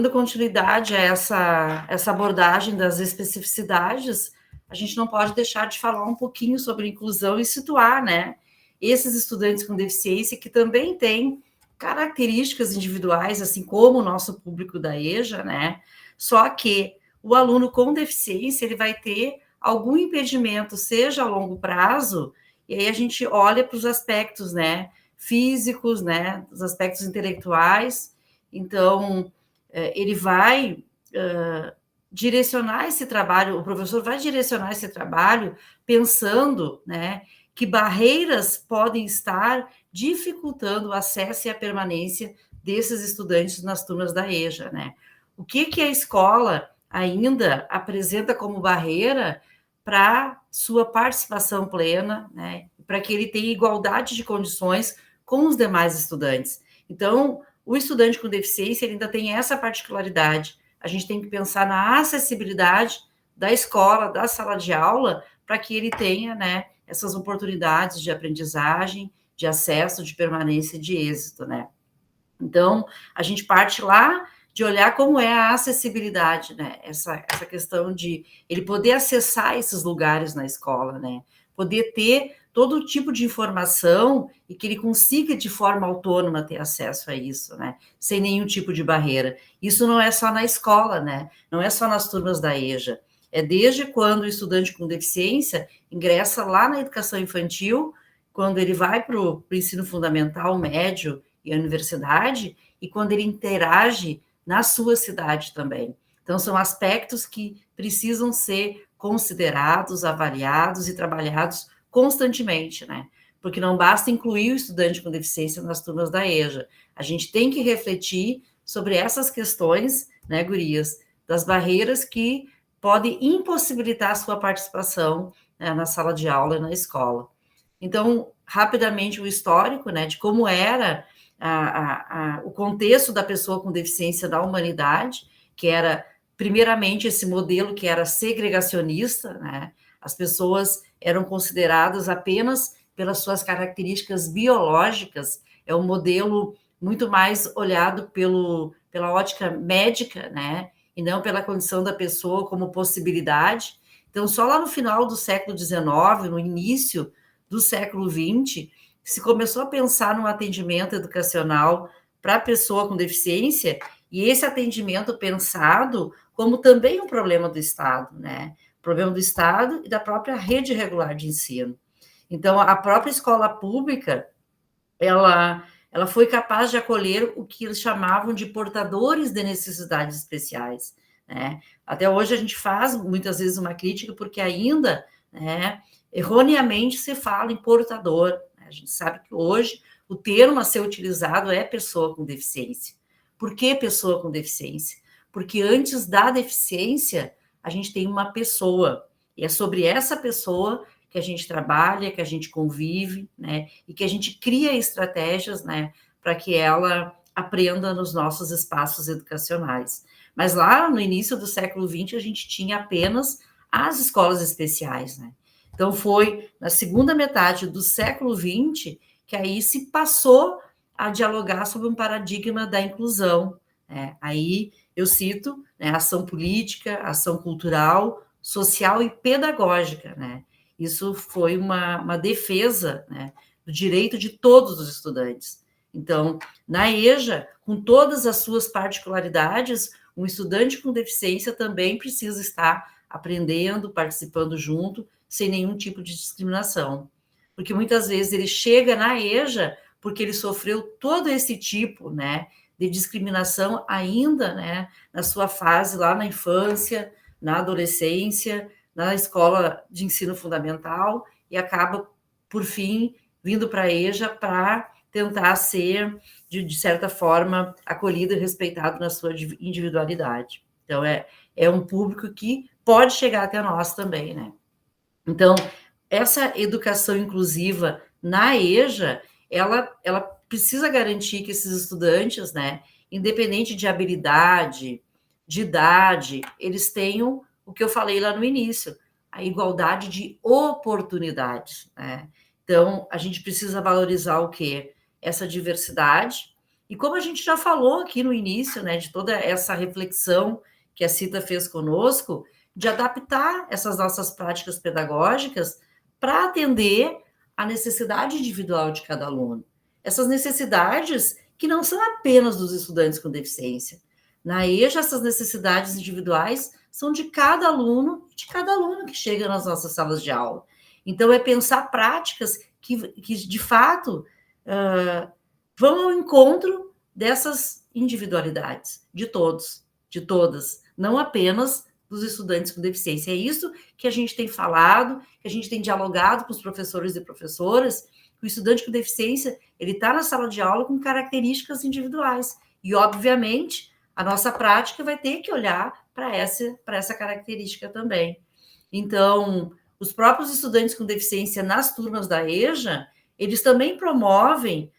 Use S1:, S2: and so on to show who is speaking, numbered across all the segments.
S1: Dando continuidade a essa abordagem das especificidades, a gente não pode deixar de falar um pouquinho sobre inclusão e situar, né, esses estudantes com deficiência que também têm características individuais, assim como o nosso público da EJA, né, só que o aluno com deficiência, ele vai ter algum impedimento, seja a longo prazo, e aí a gente olha para os aspectos, né, físicos, né, os aspectos intelectuais, então ele vai direcionar esse trabalho, o professor vai direcionar esse trabalho pensando, né, que barreiras podem estar dificultando o acesso e a permanência desses estudantes nas turmas da EJA, né? O que a escola ainda apresenta como barreira para sua participação plena, né? Para que ele tenha igualdade de condições com os demais estudantes. Então, o estudante com deficiência ele ainda tem essa particularidade. A gente tem que pensar na acessibilidade da escola, da sala de aula, para que ele tenha, né, essas oportunidades de aprendizagem, de acesso, de permanência e de êxito, né? Então, a gente parte lá de olhar como é a acessibilidade, né? Essa questão de ele poder acessar esses lugares na escola, né? Poder ter todo tipo de informação e que ele consiga, de forma autônoma, ter acesso a isso, né? Sem nenhum tipo de barreira. Isso não é só na escola, né? Não é só nas turmas da EJA. É desde quando o estudante com deficiência ingressa lá na educação infantil, quando ele vai para o ensino fundamental, médio e a universidade, e quando ele interage na sua cidade também. Então, são aspectos que precisam ser considerados, avaliados e trabalhados constantemente, né? Porque não basta incluir o estudante com deficiência nas turmas da EJA. A gente tem que refletir sobre essas questões, né, gurias, das barreiras que podem impossibilitar a sua participação, né, na sala de aula e na escola. Então, rapidamente, o histórico, né, de como era o contexto da pessoa com deficiência da humanidade, que era, primeiramente, esse modelo que era segregacionista, né? As pessoas eram consideradas apenas pelas suas características biológicas, é um modelo muito mais olhado pela ótica médica, né? E não pela condição da pessoa como possibilidade. Então, só lá no final do século XIX, no início do século XX, se começou a pensar num atendimento educacional para a pessoa com deficiência, e esse atendimento pensado como também um problema do Estado, né? Problema do Estado e da própria rede regular de ensino. Então, a própria escola pública, ela foi capaz de acolher o que eles chamavam de portadores de necessidades especiais, né? Até hoje a gente faz, muitas vezes, uma crítica, porque ainda, né, erroneamente se fala em portador. A gente sabe que hoje o termo a ser utilizado é pessoa com deficiência. Por que pessoa com deficiência? Porque antes da deficiência, a gente tem uma pessoa, e é sobre essa pessoa que a gente trabalha, que a gente convive, né, e que a gente cria estratégias, né, para que ela aprenda nos nossos espaços educacionais. Mas lá no início do século XX, a gente tinha apenas as escolas especiais, né? Então, foi na segunda metade do século XX que aí se passou a dialogar sobre um paradigma da inclusão, né? Aí eu cito, né, ação política, ação cultural, social e pedagógica, né? Isso foi uma defesa, né, do direito de todos os estudantes. Então, na EJA, com todas as suas particularidades, um estudante com deficiência também precisa estar aprendendo, participando junto, sem nenhum tipo de discriminação. Porque muitas vezes ele chega na EJA porque ele sofreu todo esse tipo, né, de discriminação ainda, né, na sua fase lá na infância, na adolescência, na escola de ensino fundamental, e acaba, por fim, vindo para a EJA para tentar ser, de certa forma, acolhido e respeitado na sua individualidade. Então, é um público que pode chegar até nós também, né? Então, essa educação inclusiva na EJA, ela precisa garantir que esses estudantes, né, independente de habilidade, de idade, eles tenham o que eu falei lá no início, a igualdade de oportunidades, né? Então, a gente precisa valorizar o quê? Essa diversidade E como a gente já falou aqui no início, né, de toda essa reflexão que a Cita fez conosco, de adaptar essas nossas práticas pedagógicas para atender a necessidade individual de cada aluno. Essas necessidades que não são apenas dos estudantes com deficiência. Na EJA, essas necessidades individuais são de cada aluno, que chega nas nossas salas de aula. Então, é pensar práticas que de fato, vão ao encontro dessas individualidades, de todos, de todas, não apenas dos estudantes com deficiência. É isso que a gente tem falado, que a gente tem dialogado com os professores e professoras. O estudante com deficiência, ele está na sala de aula com características individuais. E, obviamente, a nossa prática vai ter que olhar para essa característica também. Então, os próprios estudantes com deficiência nas turmas da EJA, eles também promovem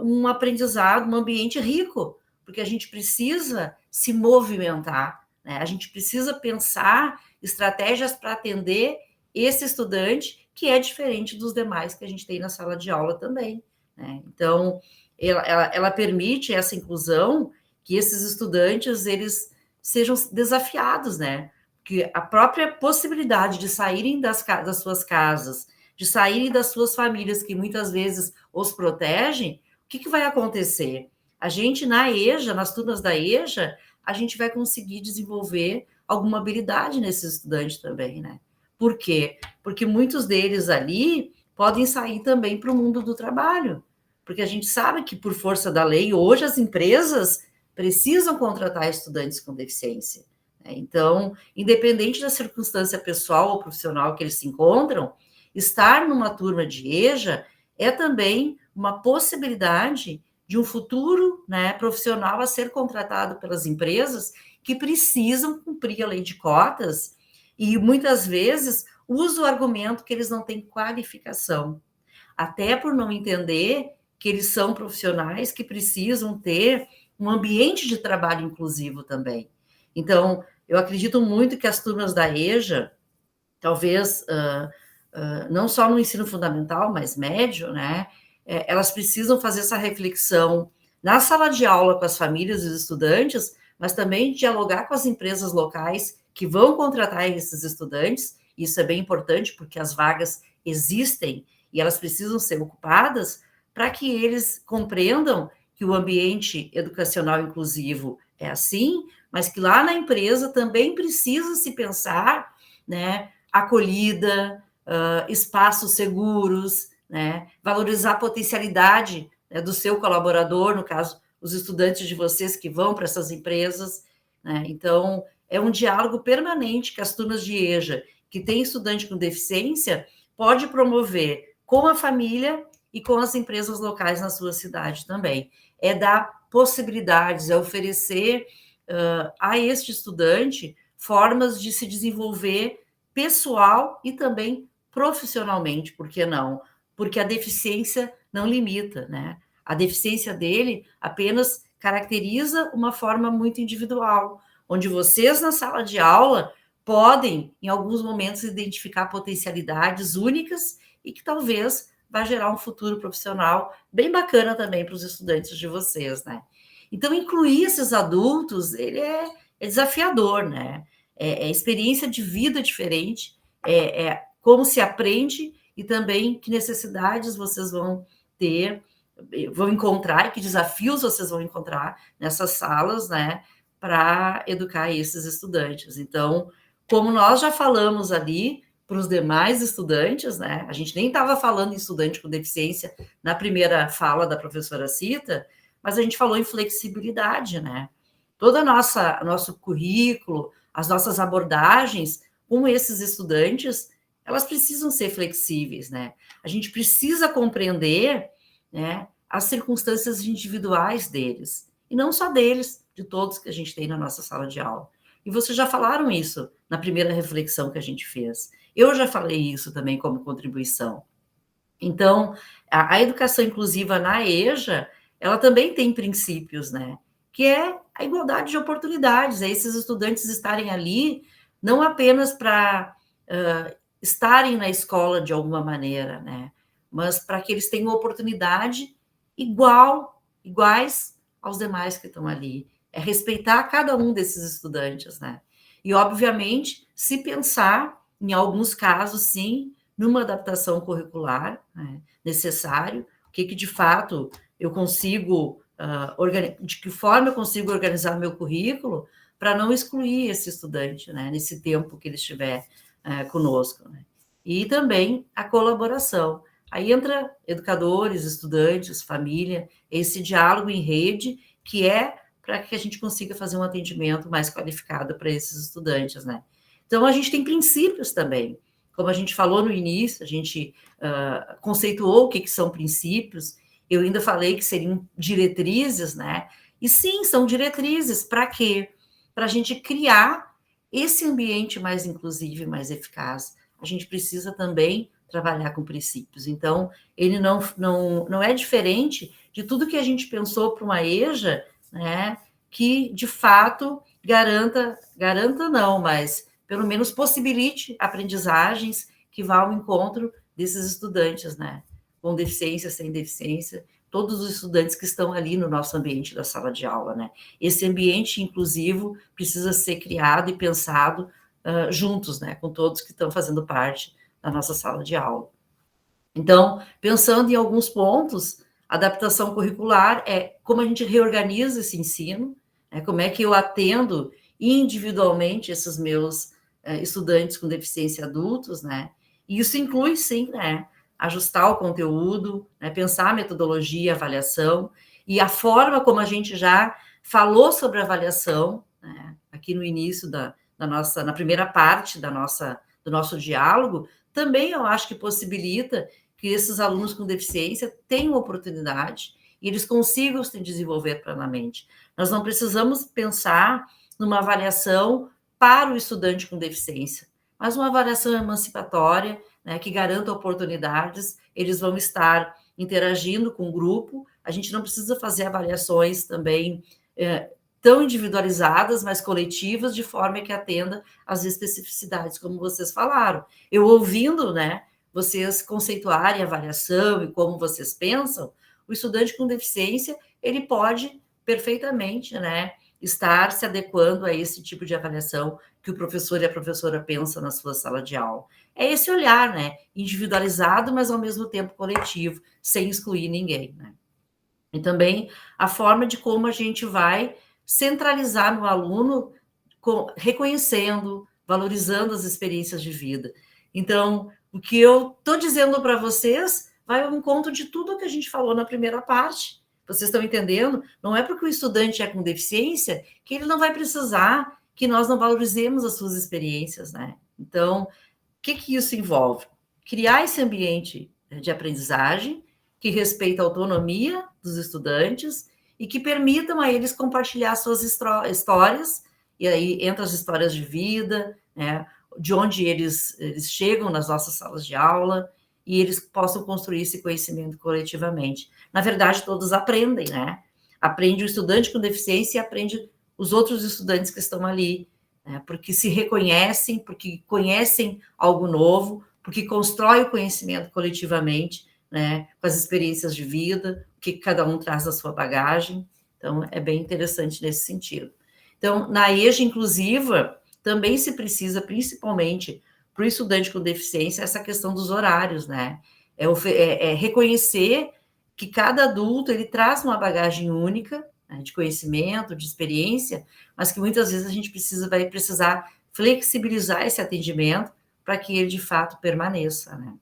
S1: um aprendizado, um ambiente rico, porque a gente precisa se movimentar, né? A gente precisa pensar estratégias para atender esse estudante que é diferente dos demais que a gente tem na sala de aula também, né? Então, ela permite essa inclusão, que esses estudantes eles sejam desafiados, né? Que a própria possibilidade de saírem das suas casas, de saírem das suas famílias, que muitas vezes os protegem, o que vai acontecer? A gente, na EJA, nas turmas da EJA, a gente vai conseguir desenvolver alguma habilidade nesse estudante também, né? Por quê? Porque muitos deles ali podem sair também para o mundo do trabalho, porque a gente sabe que, por força da lei, hoje as empresas precisam contratar estudantes com deficiência. Então, independente da circunstância pessoal ou profissional que eles se encontram, estar numa turma de EJA é também uma possibilidade de um futuro, né, profissional a ser contratado pelas empresas que precisam cumprir a lei de cotas e muitas vezes usa o argumento que eles não têm qualificação, até por não entender que eles são profissionais que precisam ter um ambiente de trabalho inclusivo também. Então, eu acredito muito que as turmas da EJA, talvez não só no ensino fundamental, mas médio, né, elas precisam fazer essa reflexão na sala de aula com as famílias e os estudantes, mas também dialogar com as empresas locais que vão contratar esses estudantes. Isso é bem importante, porque as vagas existem e elas precisam ser ocupadas para que eles compreendam que o ambiente educacional inclusivo é assim, mas que lá na empresa também precisa se pensar, né, acolhida, espaços seguros, né, valorizar a potencialidade, né, do seu colaborador, no caso, os estudantes de vocês que vão para essas empresas, né? Então, é um diálogo permanente que as turmas de EJA, que tem estudante com deficiência, pode promover com a família e com as empresas locais na sua cidade também. É dar possibilidades, é oferecer a este estudante formas de se desenvolver pessoal e também profissionalmente, por que não? Porque a deficiência não limita, né? A deficiência dele apenas caracteriza uma forma muito individual, onde vocês na sala de aula podem, em alguns momentos, identificar potencialidades únicas e que talvez vai gerar um futuro profissional bem bacana também para os estudantes de vocês, né? Então, incluir esses adultos, ele é desafiador, né? É experiência de vida diferente, como se aprende e também que necessidades vocês vão ter, vão encontrar, e que desafios vocês vão encontrar nessas salas, né, para educar esses estudantes. Então, como nós já falamos ali para os demais estudantes, né, a gente nem estava falando em estudante com deficiência na primeira fala da professora Cita, mas a gente falou em flexibilidade, né? Todo nosso currículo, as nossas abordagens com esses estudantes, elas precisam ser flexíveis, né? A gente precisa compreender, né, as circunstâncias individuais deles, e não só deles, de todos que a gente tem na nossa sala de aula. E vocês já falaram isso na primeira reflexão que a gente fez. Eu já falei isso também como contribuição. Então, a educação inclusiva na EJA, ela também tem princípios, né? Que é a igualdade de oportunidades, é esses estudantes estarem ali não apenas para estarem na escola de alguma maneira, né? Mas para que eles tenham oportunidade iguais aos demais que estão ali, é respeitar cada um desses estudantes, né? E, obviamente, se pensar, em alguns casos, sim, numa adaptação curricular, né, necessário, o que de fato eu consigo, de que forma eu consigo organizar meu currículo para não excluir esse estudante, né, nesse tempo que ele estiver conosco, né? E também a colaboração. Aí entra educadores, estudantes, família, esse diálogo em rede, que é para que a gente consiga fazer um atendimento mais qualificado para esses estudantes, né? Então, a gente tem princípios também. Como a gente falou no início, a gente conceituou o que são princípios, eu ainda falei que seriam diretrizes, né? E sim, são diretrizes. Para quê? Para a gente criar esse ambiente mais inclusivo e mais eficaz. A gente precisa também trabalhar com princípios. Então, ele não é diferente de tudo que a gente pensou para uma EJA, né, que, de fato, garanta não, mas pelo menos possibilite aprendizagens que vá ao encontro desses estudantes, né, com deficiência, sem deficiência, todos os estudantes que estão ali no nosso ambiente da sala de aula, né. Esse ambiente inclusivo precisa ser criado e pensado juntos, né, com todos que estão fazendo parte da nossa sala de aula. Então, pensando em alguns pontos, adaptação curricular é como a gente reorganiza esse ensino, né, como é que eu atendo individualmente esses meus estudantes com deficiência adultos, né? E isso inclui, sim, né, ajustar o conteúdo, né, pensar a metodologia, a avaliação, e a forma como a gente já falou sobre a avaliação, né, aqui no início na primeira parte do nosso diálogo, também eu acho que possibilita que esses alunos com deficiência tenham oportunidade e eles consigam se desenvolver plenamente. Nós não precisamos pensar numa avaliação para o estudante com deficiência, mas uma avaliação emancipatória, né, que garanta oportunidades, eles vão estar interagindo com o grupo, a gente não precisa fazer avaliações também tão individualizadas, mas coletivas, de forma que atenda às especificidades, como vocês falaram. Eu ouvindo, né, vocês conceituarem a avaliação e como vocês pensam, o estudante com deficiência, ele pode perfeitamente, né, estar se adequando a esse tipo de avaliação que o professor e a professora pensam na sua sala de aula. É esse olhar, né, individualizado, mas ao mesmo tempo coletivo, sem excluir ninguém, né. E também a forma de como a gente vai centralizar no aluno, reconhecendo, valorizando as experiências de vida. Então, o que eu estou dizendo para vocês vai ao encontro de tudo que a gente falou na primeira parte. Vocês estão entendendo? Não é porque o estudante é com deficiência que ele não vai precisar que nós não valorizemos as suas experiências, né? Então, o que isso envolve? Criar esse ambiente de aprendizagem que respeita a autonomia dos estudantes e que permitam a eles compartilhar suas histórias, e aí entra as histórias de vida, né, de onde eles chegam nas nossas salas de aula, e eles possam construir esse conhecimento coletivamente. Na verdade, todos aprendem, né? Aprende o estudante com deficiência e aprende os outros estudantes que estão ali, né? Porque se reconhecem, porque conhecem algo novo, porque constrói o conhecimento coletivamente, né, com as experiências de vida, o que cada um traz da sua bagagem. Então, é bem interessante nesse sentido. Então, na EJA inclusiva, também se precisa, principalmente para o estudante com deficiência, essa questão dos horários, né? É reconhecer que cada adulto ele traz uma bagagem única, né, de conhecimento, de experiência, mas que muitas vezes a gente vai precisar flexibilizar esse atendimento para que ele de fato permaneça, né?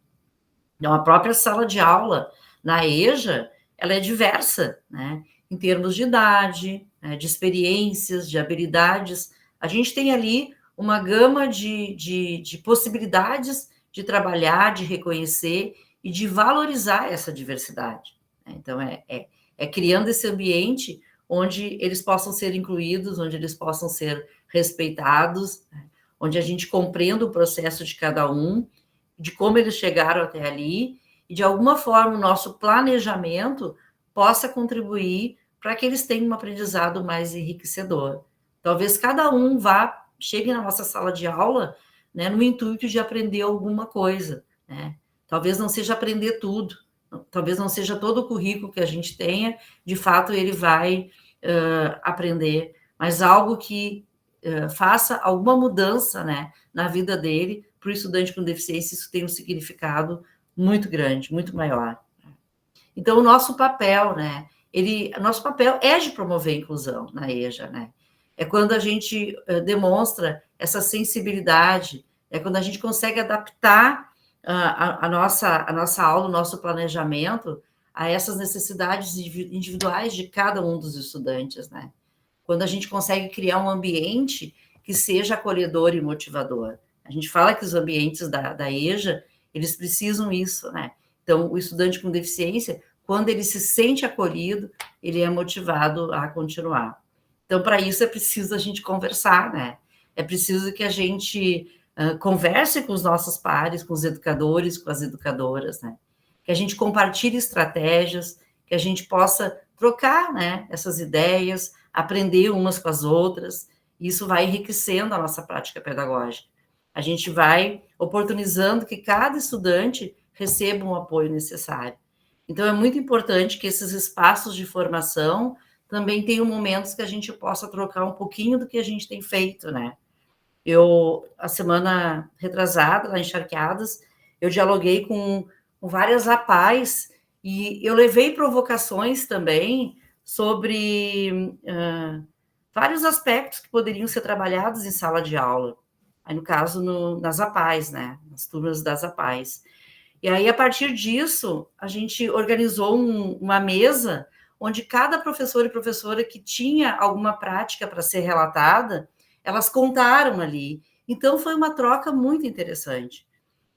S1: Então, a própria sala de aula na EJA, ela é diversa, né? Em termos de idade, né, de experiências, de habilidades. A gente tem ali uma gama de possibilidades de trabalhar, de reconhecer e de valorizar essa diversidade. Então, é criando esse ambiente onde eles possam ser incluídos, onde eles possam ser respeitados, né, onde a gente compreenda o processo de cada um, de como eles chegaram até ali, e de alguma forma o nosso planejamento possa contribuir para que eles tenham um aprendizado mais enriquecedor. Talvez cada um chegue na nossa sala de aula, né, no intuito de aprender alguma coisa, né? Talvez não seja aprender tudo, talvez não seja todo o currículo que a gente tenha, de fato ele vai aprender, mas algo que faça alguma mudança, né, na vida dele. Para o estudante com deficiência, isso tem um significado muito grande, muito maior. Então, o nosso papel, né, nosso papel é de promover a inclusão na EJA, né? É quando a gente demonstra essa sensibilidade, é quando a gente consegue adaptar a nossa aula, o nosso planejamento a essas necessidades individuais de cada um dos estudantes, né? Quando a gente consegue criar um ambiente que seja acolhedor e motivador. A gente fala que os ambientes da EJA, eles precisam isso, né? Então, o estudante com deficiência, quando ele se sente acolhido, ele é motivado a continuar. Então, para isso, é preciso a gente conversar, né? É preciso que a gente converse com os nossos pares, com os educadores, com as educadoras, né? Que a gente compartilhe estratégias, que a gente possa trocar, né, essas ideias, aprender umas com as outras, e isso vai enriquecendo a nossa prática pedagógica. A gente vai oportunizando que cada estudante receba o apoio necessário. Então, é muito importante que esses espaços de formação também tenham momentos que a gente possa trocar um pouquinho do que a gente tem feito, né? A semana retrasada, lá em Charqueadas, eu dialoguei com várias APAES e eu levei provocações também sobre vários aspectos que poderiam ser trabalhados em sala de aula. Aí, no caso, nas APAES, né? Nas turmas das APAES. E aí, a partir disso, a gente organizou uma mesa onde cada professor e professora que tinha alguma prática para ser relatada, elas contaram ali. Então, foi uma troca muito interessante.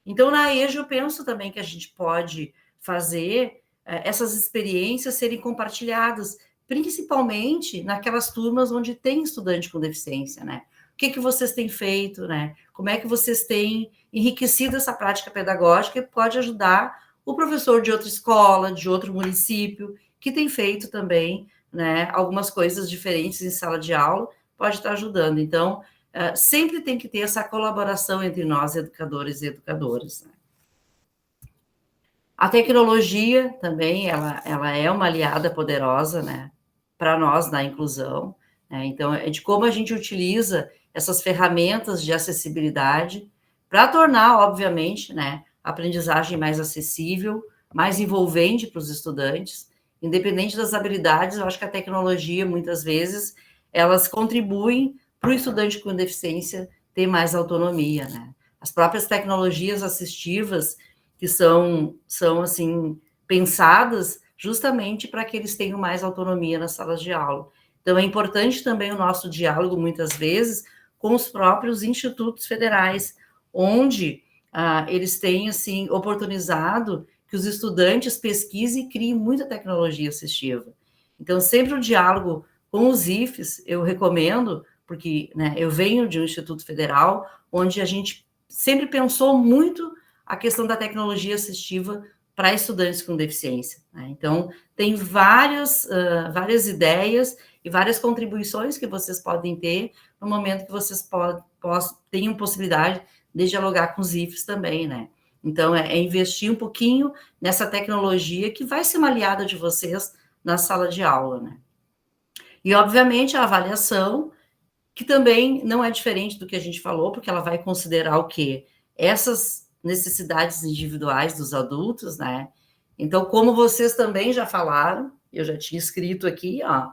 S1: Então, na EJA, eu penso também que a gente pode fazer essas experiências serem compartilhadas, principalmente naquelas turmas onde tem estudante com deficiência, né? O que vocês têm feito, né? Como é que vocês têm enriquecido essa prática pedagógica que pode ajudar o professor de outra escola, de outro município, que tem feito também, né, algumas coisas diferentes em sala de aula, pode estar ajudando. Então, sempre tem que ter essa colaboração entre nós, educadores e educadoras, né? A tecnologia também, ela é uma aliada poderosa, né, para nós na inclusão, né? Então, é de como a gente utiliza essas ferramentas de acessibilidade para tornar, obviamente, né, a aprendizagem mais acessível, mais envolvente para os estudantes, independente das habilidades. Eu acho que a tecnologia, muitas vezes, elas contribuem para o estudante com deficiência ter mais autonomia, né? As próprias tecnologias assistivas que são assim, pensadas justamente para que eles tenham mais autonomia nas salas de aula. Então, é importante também o nosso diálogo, muitas vezes, com os próprios institutos federais, onde eles têm, assim, oportunizado que os estudantes pesquisem e criem muita tecnologia assistiva. Então, sempre o diálogo com os IFES, eu recomendo, porque, né, eu venho de um instituto federal, onde a gente sempre pensou muito a questão da tecnologia assistiva para estudantes com deficiência, né? Então, tem várias ideias e várias contribuições que vocês podem ter no momento que vocês tenham possibilidade de dialogar com os IFES também, né? Então, é investir um pouquinho nessa tecnologia que vai ser uma aliada de vocês na sala de aula, né? E, obviamente, a avaliação, que também não é diferente do que a gente falou, porque ela vai considerar o quê? Essas necessidades individuais dos adultos, né? Então, como vocês também já falaram, eu já tinha escrito aqui, ó,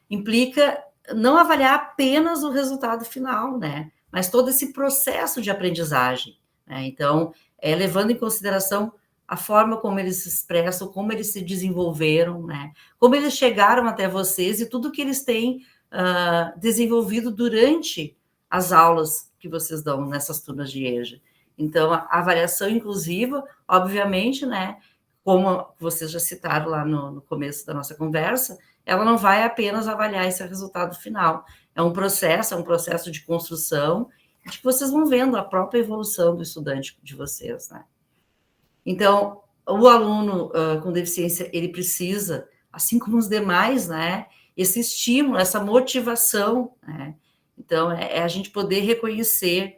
S1: implica não avaliar apenas o resultado final, né? Mas todo esse processo de aprendizagem, né? Então, levando em consideração a forma como eles se expressam, como eles se desenvolveram, né? Como eles chegaram até vocês e tudo que eles têm desenvolvido durante as aulas que vocês dão nessas turmas de EJA. Então, a avaliação inclusiva, obviamente, né, como vocês já citaram lá no começo da nossa conversa, ela não vai apenas avaliar esse resultado final. É um processo de construção, de que vocês vão vendo a própria evolução do estudante de vocês, né? Então, o aluno com deficiência, ele precisa, assim como os demais, né, esse estímulo, essa motivação, né? Então, a gente poder reconhecer,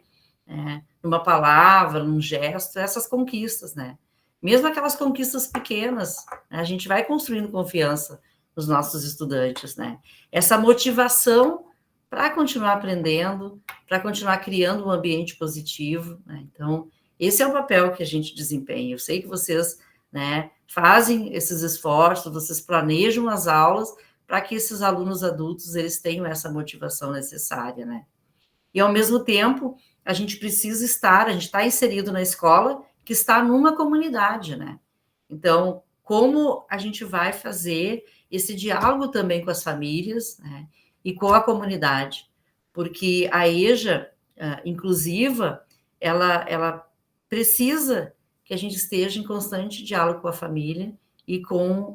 S1: numa palavra, num gesto, essas conquistas, né? Mesmo aquelas conquistas pequenas, né, a gente vai construindo confiança os nossos estudantes, né? Essa motivação para continuar aprendendo, para continuar criando um ambiente positivo, né? Então, esse é o papel que a gente desempenha. Eu sei que vocês, né, fazem esses esforços, vocês planejam as aulas para que esses alunos adultos eles tenham essa motivação necessária, né? E ao mesmo tempo, a gente precisa estar, a gente está inserido na escola que está numa comunidade, né? Então, como a gente vai fazer esse diálogo também com as famílias, né, e com a comunidade? Porque a EJA inclusiva, ela precisa que a gente esteja em constante diálogo com a família e com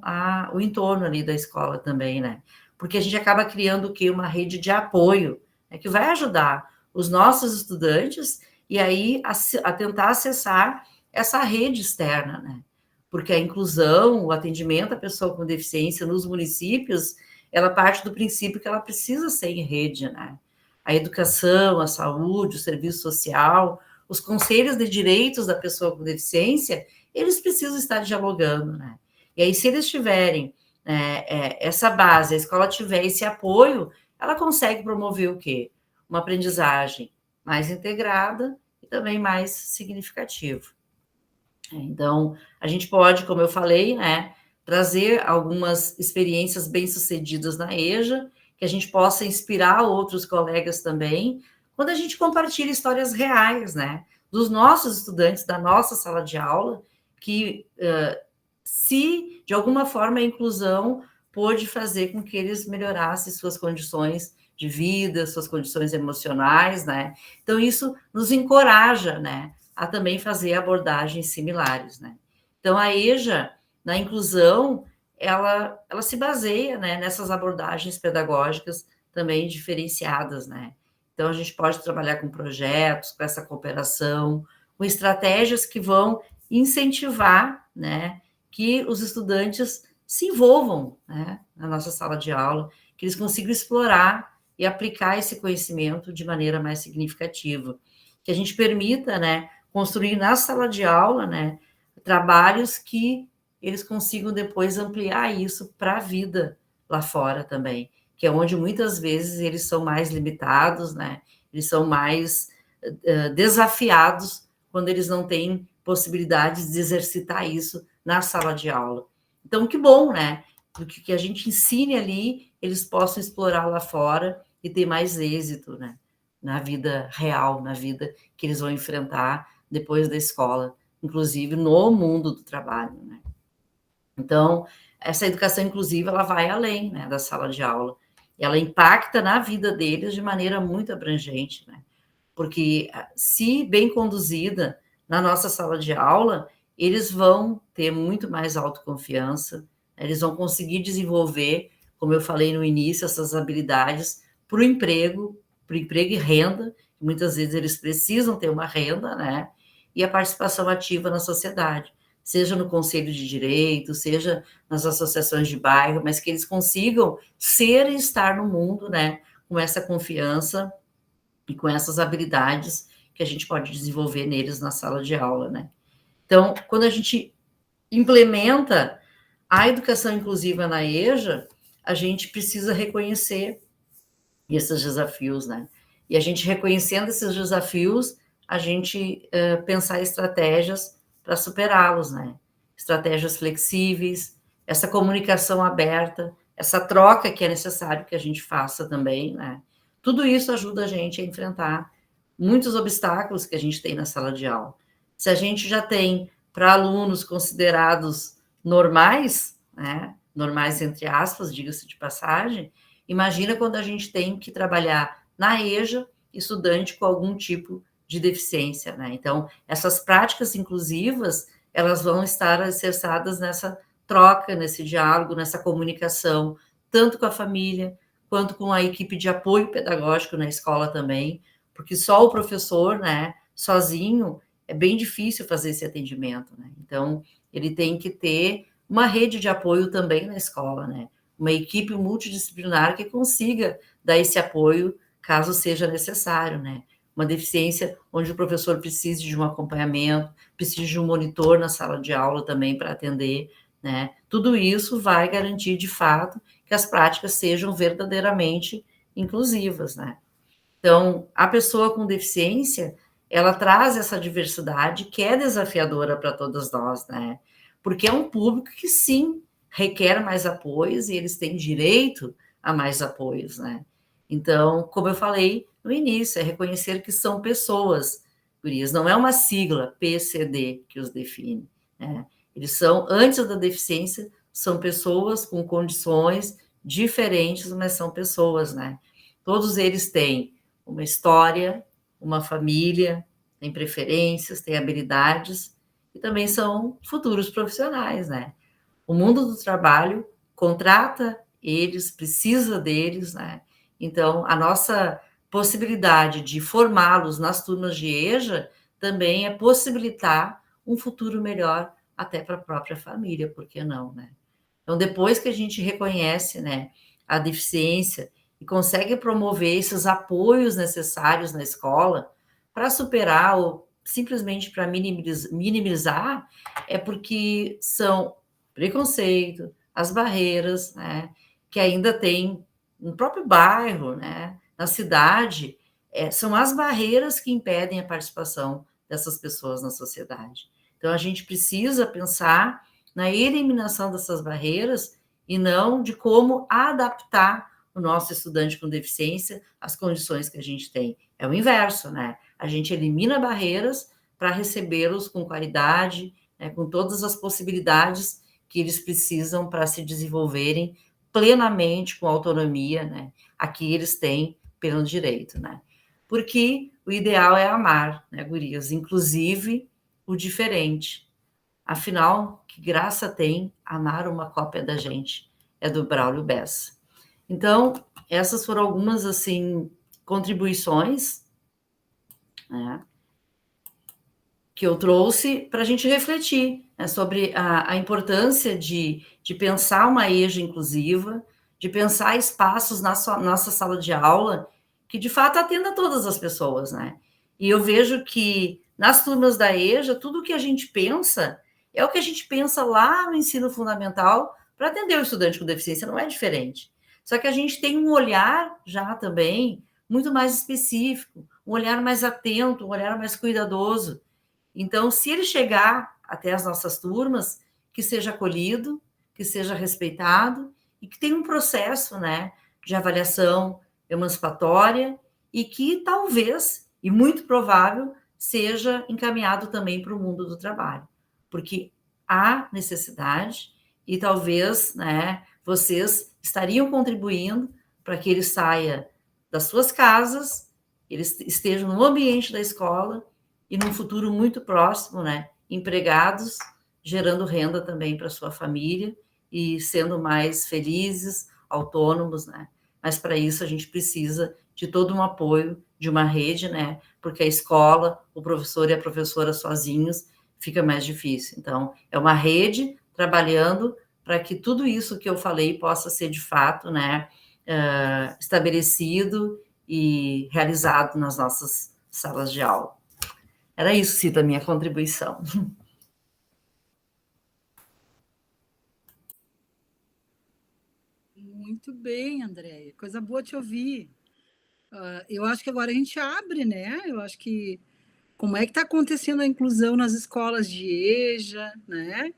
S1: o entorno ali da escola também, né? Porque a gente acaba criando o quê? Uma rede de apoio, né, que vai ajudar os nossos estudantes e aí a tentar acessar essa rede externa, né? Porque a inclusão, o atendimento à pessoa com deficiência nos municípios, ela parte do princípio que ela precisa ser em rede, né? A educação, a saúde, o serviço social, os conselhos de direitos da pessoa com deficiência, eles precisam estar dialogando, né? E aí, se eles tiverem essa base, a escola tiver esse apoio, ela consegue promover o quê? Uma aprendizagem mais integrada e também mais significativa. Então, a gente pode, como eu falei, né, trazer algumas experiências bem-sucedidas na EJA, que a gente possa inspirar outros colegas também, quando a gente compartilha histórias reais, né, dos nossos estudantes, da nossa sala de aula, que se, de alguma forma, a inclusão pôde fazer com que eles melhorassem suas condições de vida, suas condições emocionais, né? Então, isso nos encoraja, né, a também fazer abordagens similares, né? Então, a EJA, na inclusão, ela se baseia, né, nessas abordagens pedagógicas também diferenciadas, né? Então, a gente pode trabalhar com projetos, com essa cooperação, com estratégias que vão incentivar, né, que os estudantes se envolvam, né, na nossa sala de aula, que eles consigam explorar e aplicar esse conhecimento de maneira mais significativa. Que a gente permita, né, construir na sala de aula, né, trabalhos que eles consigam depois ampliar isso para a vida lá fora também, que é onde muitas vezes eles são mais limitados, né, eles são mais desafiados quando eles não têm possibilidades de exercitar isso na sala de aula. Então, que bom, né, porque que a gente ensine ali, eles possam explorar lá fora e ter mais êxito, né, na vida real, na vida que eles vão enfrentar depois da escola, inclusive no mundo do trabalho, né. Então, essa educação inclusiva, ela vai além, né, da sala de aula. Ela impacta na vida deles de maneira muito abrangente, né. Porque, se bem conduzida na nossa sala de aula, eles vão ter muito mais autoconfiança, eles vão conseguir desenvolver, como eu falei no início, essas habilidades para o emprego e renda, muitas vezes eles precisam ter uma renda, né, e a participação ativa na sociedade, seja no conselho de direito, seja nas associações de bairro, mas que eles consigam ser e estar no mundo, né, com essa confiança e com essas habilidades que a gente pode desenvolver neles na sala de aula, né. Então, quando a gente implementa a educação inclusiva na EJA, a gente precisa reconhecer esses desafios, né. E a gente reconhecendo esses desafios, a gente, pensar estratégias para superá-los, né. Estratégias flexíveis, essa comunicação aberta, essa troca que é necessário que a gente faça também, né. Tudo isso ajuda a gente a enfrentar muitos obstáculos que a gente tem na sala de aula. Se a gente já tem para alunos considerados normais, né, normais entre aspas, diga-se de passagem, imagina quando a gente tem que trabalhar na EJA, estudante com algum tipo de deficiência, né. Então, essas práticas inclusivas, elas vão estar alicerçadas nessa troca, nesse diálogo, nessa comunicação, tanto com a família, quanto com a equipe de apoio pedagógico na escola também, porque só o professor, né, sozinho, é bem difícil fazer esse atendimento, né. Então, ele tem que ter uma rede de apoio também na escola, né, uma equipe multidisciplinar que consiga dar esse apoio caso seja necessário, né. Uma deficiência onde o professor precise de um acompanhamento, precise de um monitor na sala de aula também para atender, né. tudo isso vai garantir, de fato, que as práticas sejam verdadeiramente inclusivas, né? Então, a pessoa com deficiência, ela traz essa diversidade que é desafiadora para todas nós, né? Porque é um público que, sim, requer mais apoios e eles têm direito a mais apoios, né? Então, como eu falei no início, é reconhecer que são pessoas, gurias, não é uma sigla PCD que os define, né? Eles são, antes da deficiência, são pessoas com condições diferentes, mas são pessoas, né? Todos eles têm uma história, uma família, têm preferências, têm habilidades e também são futuros profissionais, né? O mundo do trabalho contrata eles, precisa deles, né? Então, a nossa possibilidade de formá-los nas turmas de EJA também é possibilitar um futuro melhor até para a própria família, por que não, né? Então, depois que a gente reconhece, né, a deficiência e consegue promover esses apoios necessários na escola para superar ou simplesmente para minimizar, é porque são preconceito, as barreiras, né, que ainda tem no próprio bairro, né, na cidade, são as barreiras que impedem a participação dessas pessoas na sociedade. Então, a gente precisa pensar na eliminação dessas barreiras e não de como adaptar o nosso estudante com deficiência às condições que a gente tem. É o inverso, né? A gente elimina barreiras para recebê-los com qualidade, né, com todas as possibilidades que eles precisam para se desenvolverem plenamente, com autonomia, né? Aqui eles têm pelo direito, né? Porque o ideal é amar, né, gurias? Inclusive o diferente. Afinal, que graça tem amar uma cópia da gente? É do Braulio Bessa. Então, essas foram algumas, assim, contribuições, né, que eu trouxe para a gente refletir, né, sobre a importância de pensar uma EJA inclusiva, de pensar espaços na nossa sala de aula que, de fato, atenda todas as pessoas, né? E eu vejo que, nas turmas da EJA, tudo o que a gente pensa é o que a gente pensa lá no ensino fundamental para atender o estudante com deficiência, não é diferente. Só que a gente tem um olhar já também muito mais específico, um olhar mais atento, um olhar mais cuidadoso. Então, se ele chegar até as nossas turmas, que seja acolhido, que seja respeitado e que tenha um processo, né, de avaliação emancipatória e que talvez, e muito provável, seja encaminhado também para o mundo do trabalho, porque há necessidade e talvez, né, vocês estariam contribuindo para que ele saia das suas casas, eles estejam no ambiente da escola e num futuro muito próximo, né, empregados, gerando renda também para sua família e sendo mais felizes, autônomos, né? Mas para isso a gente precisa de todo um apoio de uma rede, né? Porque a escola, o professor e a professora sozinhos fica mais difícil. Então, é uma rede trabalhando para que tudo isso que eu falei possa ser de fato, né, estabelecido e realizado nas nossas salas de aula. Era isso, Cita, a minha contribuição.
S2: Muito bem, Andréia. Coisa boa te ouvir. Eu acho que agora a gente abre, né? Eu acho que como é que está acontecendo a inclusão nas escolas de EJA, né?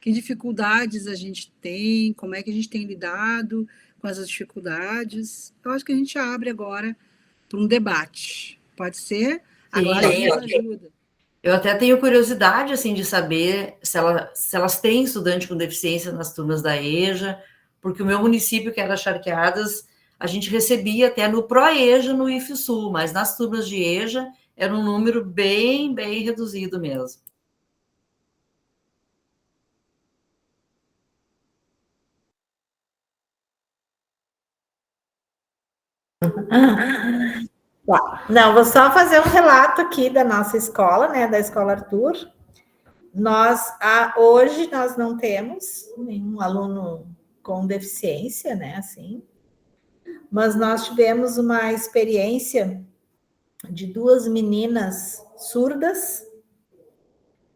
S2: Que dificuldades a gente tem, como é que a gente tem lidado com essas dificuldades. Eu acho que a gente abre agora para um debate. Pode ser? A
S1: Sim,
S2: Clara nos ajuda.
S1: eu até tenho curiosidade, assim, de saber se elas têm estudante com deficiência nas turmas da EJA, porque o meu município, que era Charqueadas, a gente recebia até no Pró-EJA, no IFSU, mas nas turmas de EJA era um número bem, bem reduzido mesmo.
S3: Não, vou só fazer um relato aqui da nossa escola, né, da Escola Arthur. Hoje nós não temos nenhum aluno com deficiência, né, assim, mas nós tivemos uma experiência de duas meninas surdas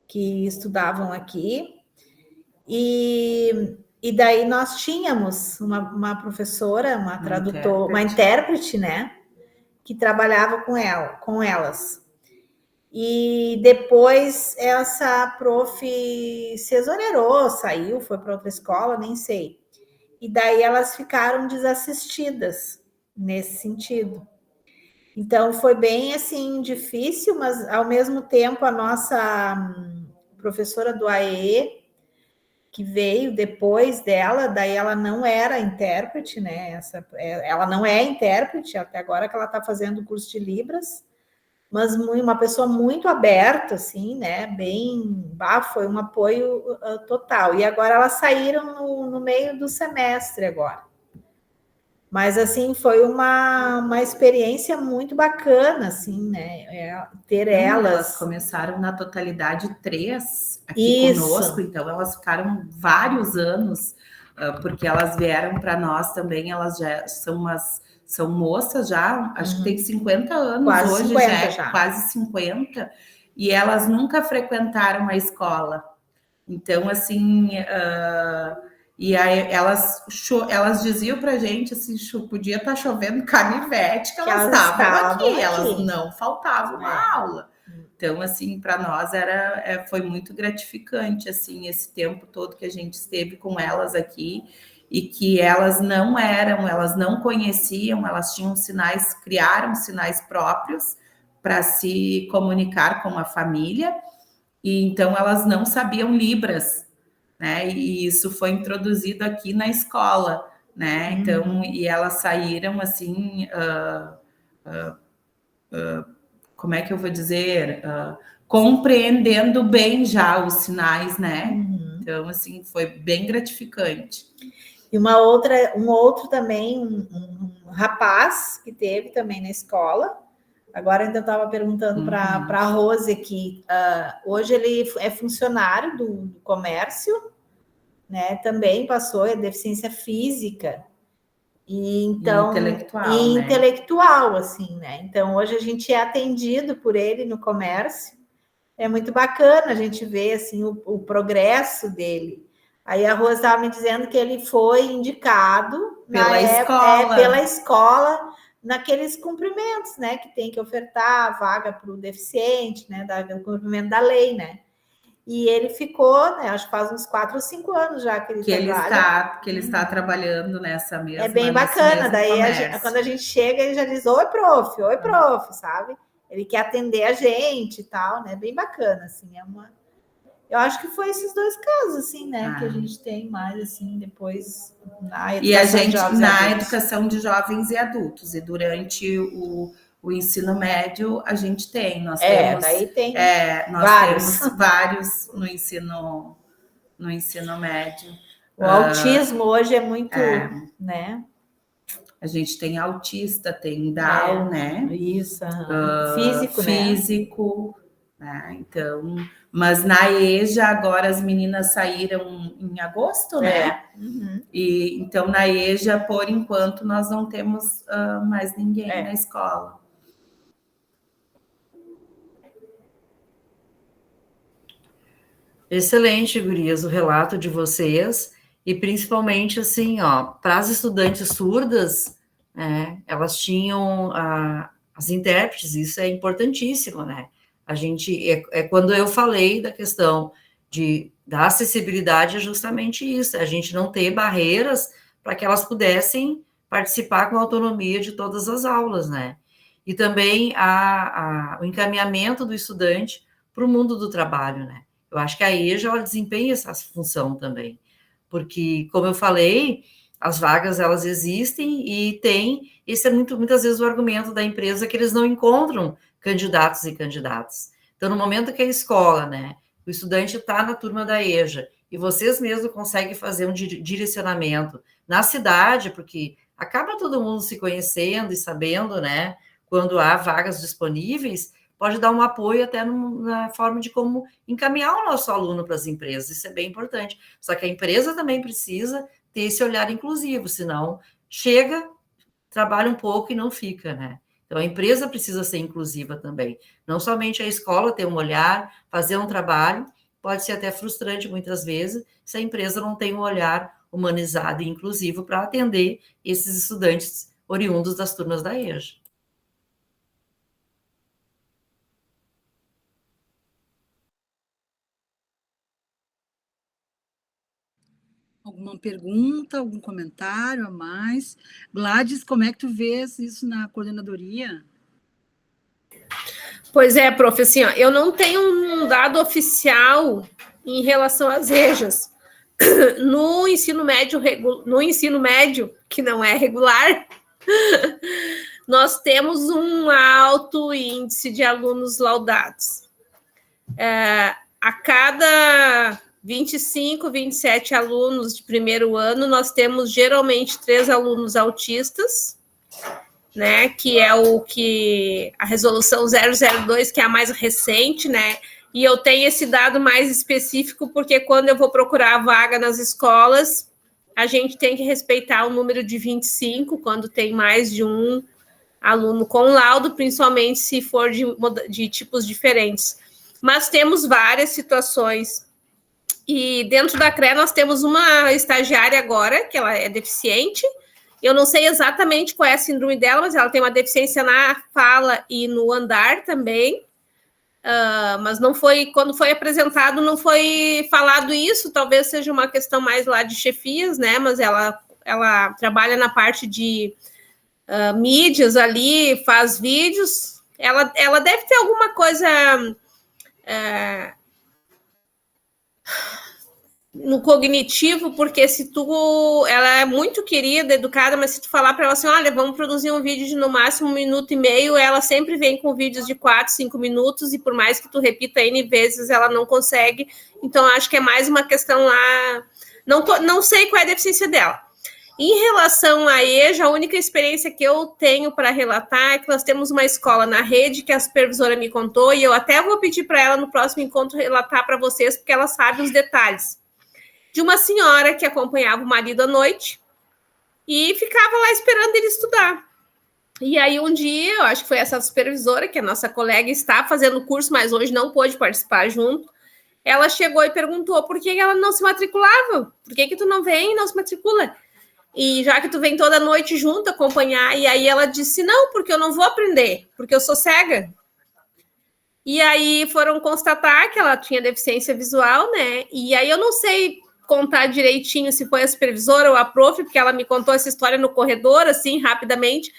S3: que estudavam aqui E daí nós tínhamos uma professora, uma tradutora, uma intérprete, né? Que trabalhava com elas. E depois essa prof se exonerou, saiu, foi para outra escola, nem sei. E daí elas ficaram desassistidas nesse sentido. Então foi bem assim difícil, mas ao mesmo tempo a nossa professora do AEE, que veio depois dela, daí ela não era intérprete, né? Ela não é intérprete, até agora que ela está fazendo o curso de Libras, mas uma pessoa muito aberta, assim, né? Foi um apoio total. E agora elas saíram no meio do semestre agora. Mas, assim, foi uma experiência muito bacana, assim, né? Ter elas.
S4: Elas começaram na totalidade 3 aqui conosco, então elas ficaram vários anos, porque elas vieram para nós também, elas já são moças já, acho que tem 50 anos
S3: quase
S4: hoje,
S3: 50 já.
S4: Quase 50, e elas nunca frequentaram a escola. Então, assim, e aí elas diziam pra gente assim, podia estar chovendo canivete, que elas estavam aqui, elas não faltavam uma aula. Então, assim, para nós foi muito gratificante, assim, esse tempo todo que a gente esteve com elas aqui, e que elas não conheciam, elas tinham criaram sinais próprios para se comunicar com a família, e então elas não sabiam Libras, né? E isso foi introduzido aqui na escola, né? Então, e elas saíram assim, como é que eu vou dizer? Compreendendo bem já os sinais, né? Então, assim, foi bem gratificante.
S3: E um outro também, um rapaz que teve também na escola. Agora ainda estava perguntando para a Rose aqui. Hoje ele é funcionário do comércio, né? Também passou a deficiência física e então intelectual, assim, né? Então hoje a gente é atendido por ele no comércio. É muito bacana a gente ver assim o progresso dele. Aí a Rose estava me dizendo que ele foi indicado pela escola naqueles cumprimentos, né? Que tem que ofertar a vaga para o deficiente, né? Do cumprimento da lei, né? E ele ficou, né? Acho que faz uns 4 ou 5 anos já que ele trabalha.
S4: Que ele está trabalhando nessa mesma.
S3: É bem bacana. Daí quando a gente chega, ele já diz: oi, prof, sabe? Ele quer atender a gente e tal, né? Bem bacana, assim. Eu acho que foi esses 2 casos, assim, né? Que a gente tem mais, assim, depois na
S4: educação de jovens e adultos. E durante o ensino médio, a gente tem. Nós temos vários no ensino médio.
S3: O autismo hoje é muito, né?
S4: A gente tem autista, tem Down, né?
S3: Isso,
S4: físico, né? Então, mas na EJA agora as meninas saíram em agosto, né? E então na EJA, por enquanto, nós não temos mais ninguém na escola.
S1: Excelente, gurias, o relato de vocês. E principalmente, assim, para as estudantes surdas, elas tinham as intérpretes, isso é importantíssimo, né? A gente, quando eu falei da questão da acessibilidade, é justamente isso, a gente não ter barreiras para que elas pudessem participar com autonomia de todas as aulas, né? E também o encaminhamento do estudante para o mundo do trabalho, né? Eu acho que a EJA, ela desempenha essa função também, porque, como eu falei, as vagas, elas existem e esse é muitas vezes o argumento da empresa, que eles não encontram candidatos e candidatas. Então, no momento que a escola, né, o estudante está na turma da EJA, e vocês mesmos conseguem fazer um direcionamento na cidade, porque acaba todo mundo se conhecendo e sabendo, né, quando há vagas disponíveis, pode dar um apoio até na forma de como encaminhar o nosso aluno para as empresas, isso é bem importante. Só que a empresa também precisa ter esse olhar inclusivo, senão chega, trabalha um pouco e não fica, né? Então, a empresa precisa ser inclusiva também. Não somente a escola ter um olhar, fazer um trabalho, pode ser até frustrante muitas vezes, se a empresa não tem um olhar humanizado e inclusivo para atender esses estudantes oriundos das turmas da EJA.
S2: Alguma pergunta, algum comentário a mais? Gladys, como é que tu vês isso na coordenadoria?
S5: Pois é, prof, assim, ó, eu não tenho um dado oficial em relação às EJAs. No ensino médio, que não é regular, nós temos um alto índice de alunos laudados. A cada 25, 27 alunos de primeiro ano, nós temos geralmente 3 alunos autistas, né, que é o que a resolução 002, que é a mais recente, né, e eu tenho esse dado mais específico porque quando eu vou procurar vaga nas escolas, a gente tem que respeitar o número de 25, quando tem mais de um aluno com laudo, principalmente se for de tipos diferentes. Mas temos várias situações. E dentro da CRE nós temos uma estagiária agora, que ela é deficiente. Eu não sei exatamente qual é a síndrome dela, mas ela tem uma deficiência na fala e no andar também. Mas não foi, quando foi apresentado, não foi falado isso, talvez seja uma questão mais lá de chefias, né? Mas ela trabalha na parte de mídias ali, faz vídeos. Ela deve ter alguma coisa no cognitivo, porque ela é muito querida, educada, mas se tu falar para ela assim, olha, vamos produzir um vídeo de no máximo 1,5 minutos, ela sempre vem com vídeos de 4, 5 minutos, e por mais que tu repita N vezes, ela não consegue. Então, acho que é mais uma questão lá, não sei qual é a deficiência dela. Em relação à EJA, a única experiência que eu tenho para relatar é que nós temos uma escola na rede que a supervisora me contou, e eu até vou pedir para ela no próximo encontro relatar para vocês, porque ela sabe os detalhes, de uma senhora que acompanhava o marido à noite e ficava lá esperando ele estudar. E aí um dia, eu acho que foi essa supervisora, que a nossa colega está fazendo o curso, mas hoje não pôde participar junto, ela chegou e perguntou por que ela não se matriculava, por que tu não vem e não se matricula? E já que tu vem toda noite junto acompanhar, e aí ela disse, não, porque eu não vou aprender, porque eu sou cega. E aí foram constatar que ela tinha deficiência visual, né? E aí eu não sei contar direitinho se foi a supervisora ou a prof, porque ela me contou essa história no corredor, assim, rapidamente,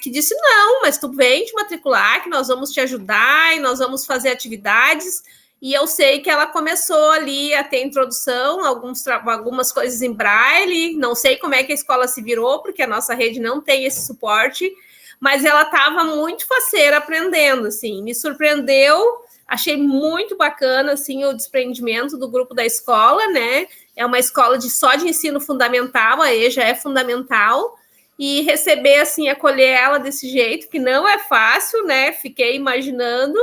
S5: que disse, não, mas tu vem te matricular, que nós vamos te ajudar, e nós vamos fazer atividades. E eu sei que ela começou ali a ter introdução, algumas coisas em braille, não sei como é que a escola se virou, porque a nossa rede não tem esse suporte, mas ela estava muito faceira aprendendo, assim, me surpreendeu, achei muito bacana, assim, o desprendimento do grupo da escola, né, é uma escola só de ensino fundamental, a EJA é fundamental, e receber, assim, acolher ela desse jeito, que não é fácil, né, fiquei imaginando.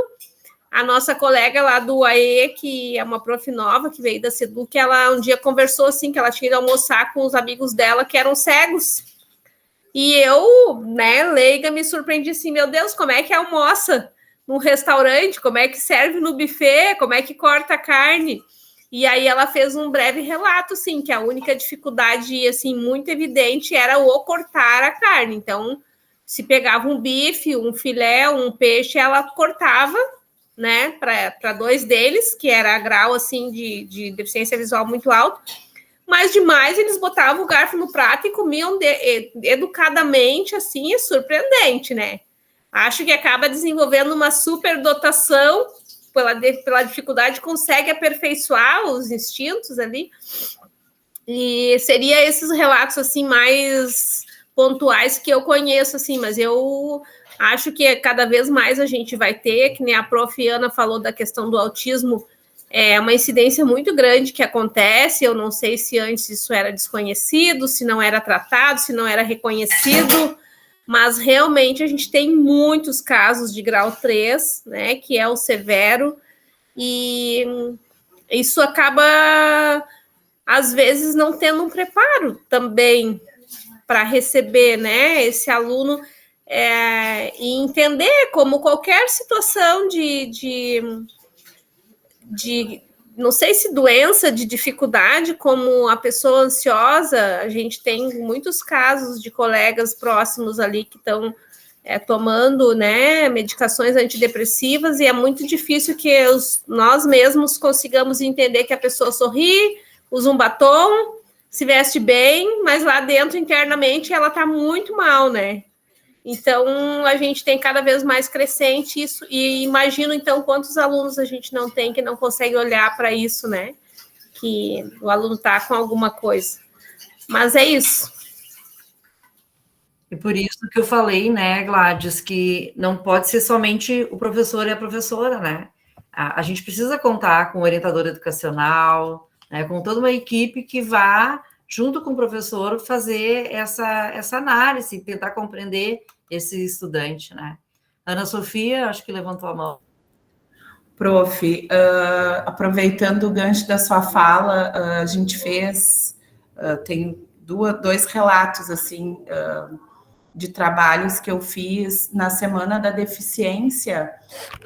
S5: A nossa colega lá do AE, que é uma prof nova, que veio da SEDU, que ela um dia conversou, assim, que ela tinha ido almoçar com os amigos dela, que eram cegos, e eu, né, leiga, me surpreendi assim, meu Deus, como é que almoça num restaurante, como é que serve no buffet, como é que corta a carne? E aí ela fez um breve relato, assim, que a única dificuldade, assim, muito evidente era o cortar a carne. Então, se pegava um bife, um filé, um peixe, ela cortava, né, para 2 deles, que era grau, assim, de deficiência visual muito alto, mas demais eles botavam o garfo no prato e comiam educadamente, assim, é surpreendente, né? Acho que acaba desenvolvendo uma superdotação pela dificuldade, consegue aperfeiçoar os instintos ali, e seria esses relatos, assim, mais pontuais que eu conheço, assim, mas eu acho que cada vez mais a gente vai ter, que nem a prof. Ana falou da questão do autismo, é uma incidência muito grande que acontece, eu não sei se antes isso era desconhecido, se não era tratado, se não era reconhecido, mas realmente a gente tem muitos casos de grau 3, né, que é o severo, e isso acaba, às vezes, não tendo um preparo também para receber, né, esse aluno, e entender como qualquer situação de não sei se doença de dificuldade, como a pessoa ansiosa, a gente tem muitos casos de colegas próximos ali que estão tomando, né, medicações antidepressivas, e é muito difícil que nós mesmos consigamos entender que a pessoa sorri, usa um batom, se veste bem, mas lá dentro, internamente, ela está muito mal, né? Então, a gente tem cada vez mais crescente isso, e imagino, então, quantos alunos a gente não tem que não consegue olhar para isso, né? Que o aluno está com alguma coisa. Mas é isso.
S1: E por isso que eu falei, né, Gladys, que não pode ser somente o professor e a professora, né? A gente precisa contar com o orientador educacional, né, com toda uma equipe que vá, junto com o professor, fazer essa análise, tentar compreender esse estudante, né? Ana Sofia, acho que levantou a mão.
S4: Prof, aproveitando o gancho da sua fala, a gente fez, tem dois relatos, assim, de trabalhos que eu fiz na Semana da Deficiência.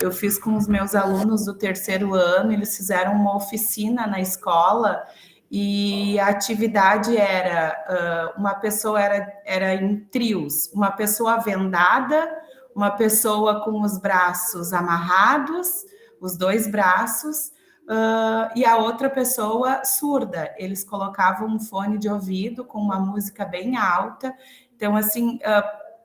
S4: Eu fiz com os meus alunos do terceiro ano, eles fizeram uma oficina na escola, e a atividade era, uma pessoa era em trios, uma pessoa vendada, uma pessoa com os braços amarrados, os dois braços, e a outra pessoa surda. Eles colocavam um fone de ouvido com uma música bem alta. Então, assim,